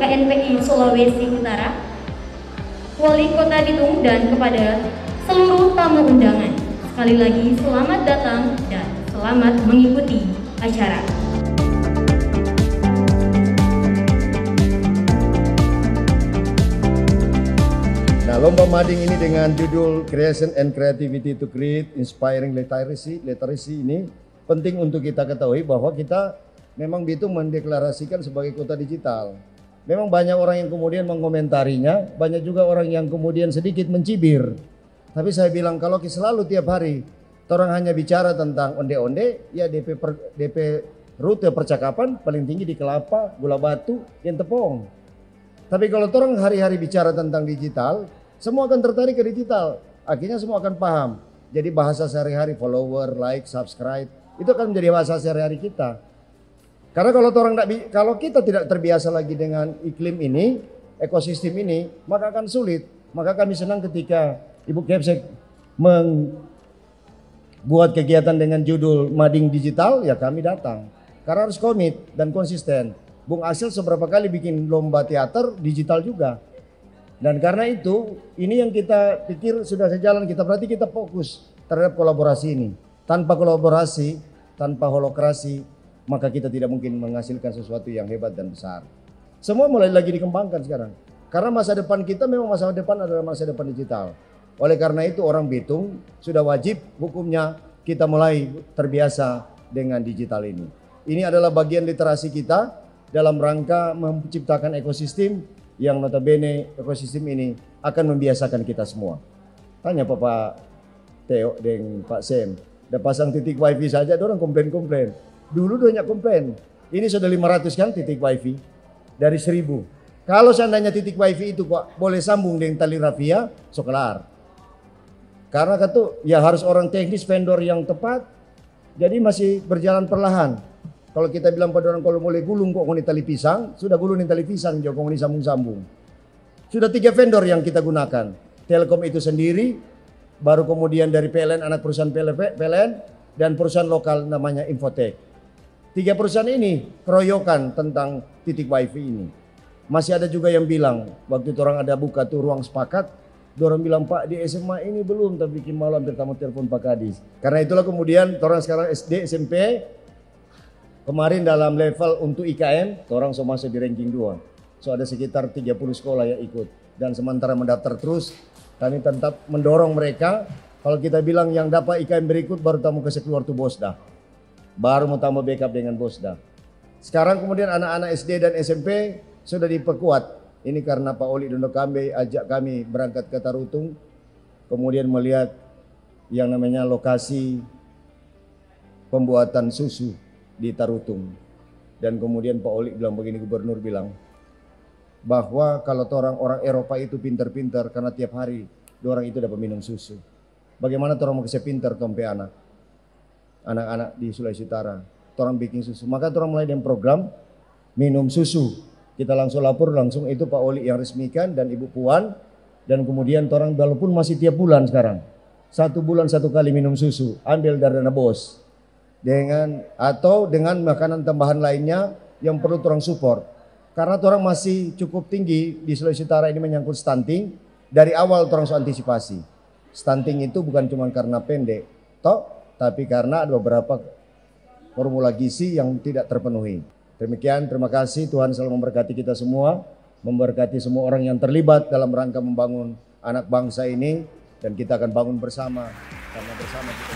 KNPI Sulawesi Utara, Wali Kota Bitung, dan kepada seluruh tamu undangan. Sekali lagi selamat datang dan selamat mengikuti acara. Nah, lomba mading ini dengan judul Creation and Creativity to Create Inspiring Literacy ini penting untuk kita ketahui bahwa kita memang Bitung mendeklarasikan sebagai kota digital. Memang banyak orang yang kemudian mengomentarinya, banyak juga orang yang kemudian sedikit mencibir. Tapi saya bilang kalau selalu tiap hari orang hanya bicara tentang onde-onde, ya DP rute percakapan paling tinggi di Kelapa, Gula Batu, yang Tepong. Tapi kalau orang hari-hari bicara tentang digital, semua akan tertarik ke digital. Akhirnya semua akan paham. Jadi bahasa sehari-hari, follower, like, subscribe, itu akan menjadi bahasa sehari-hari kita. Karena kalau kita tidak terbiasa lagi dengan iklim ini, ekosistem ini, maka akan sulit. Maka kami senang ketika Ibu Kepsek membuat kegiatan dengan judul Mading Digital, ya kami datang. Karena harus komit dan konsisten. Bung Asil seberapa kali bikin lomba teater digital juga. Dan karena itu, ini yang kita pikir sudah sejalan kita, berarti kita fokus terhadap kolaborasi ini. Tanpa kolaborasi, tanpa holokrasi, maka kita tidak mungkin menghasilkan sesuatu yang hebat dan besar. Semua mulai lagi dikembangkan sekarang. Karena masa depan kita memang masa depan adalah masa depan digital. Oleh karena itu orang Bitung sudah wajib hukumnya kita mulai terbiasa dengan digital ini. Ini adalah bagian literasi kita dalam rangka menciptakan ekosistem yang notabene ekosistem ini akan membiasakan kita semua. Tanya Pak Teo dan Pak Sem, udah pasang titik wifi saja, orang komplain-komplain. Dulu banyak komplain, ini sudah 500 kan titik wifi dari 1000. Kalau seandainya titik wifi itu kok boleh sambung dengan tali rafia, so kelar. Karena kata ya harus orang teknis vendor yang tepat, jadi masih berjalan perlahan. Kalau kita bilang pada orang kalau mulai gulung kok ngoni tali pisang, sudah gulung tali pisang jauh ngoni sambung-sambung. Sudah 3 vendor yang kita gunakan. Telkom itu sendiri, baru kemudian dari PLN anak perusahaan PLN dan perusahaan lokal namanya Infotech. 3 perusahaan ini keroyokan tentang titik wifi ini. Masih ada juga yang bilang waktu itu orang ada buka tuh ruang sepakat, orang bilang Pak di SMA ini belum tapi bikin malam pertama telepon Pak Kadis. Karena itulah kemudian orang sekarang SD SMP kemarin dalam level untuk IKN orang so masuk di ranking 2. So ada sekitar 30 sekolah yang ikut dan sementara mendaftar terus kami tetap mendorong mereka. Kalau kita bilang yang dapat IKN berikut baru tamu kasih keluar tuh Bosda. Baru mau tambah backup dengan Bosda. Sekarang kemudian anak-anak SD dan SMP sudah diperkuat. Ini karena Pak Oli Dondo Kambe ajak kami berangkat ke Tarutung, kemudian melihat yang namanya lokasi pembuatan susu di Tarutung. Dan kemudian Pak Oli bilang begini, gubernur bilang bahwa kalau orang Eropa itu pintar-pintar karena tiap hari orang itu dapat minum susu. Bagaimana orang mau bisa pintar tompe anak-anak di Sulawesi Utara, orang bikin susu. Maka orang mulai dengan program minum susu. Kita langsung lapor, langsung itu Pak Oli yang resmikan dan Ibu Puan. Dan kemudian orang walaupun masih tiap bulan sekarang. 1 bulan 1 kali minum susu, ambil dari dana bos. Atau dengan makanan tambahan lainnya yang perlu orang support. Karena orang masih cukup tinggi di Sulawesi Utara ini menyangkut stunting. Dari awal orang harus antisipasi. Stunting itu bukan cuma karena pendek, tapi karena ada beberapa formula gizi yang tidak terpenuhi. Demikian, terima kasih. Tuhan selalu memberkati kita semua, memberkati semua orang yang terlibat dalam rangka membangun anak bangsa ini, dan kita akan bangun bersama karena bersama kita.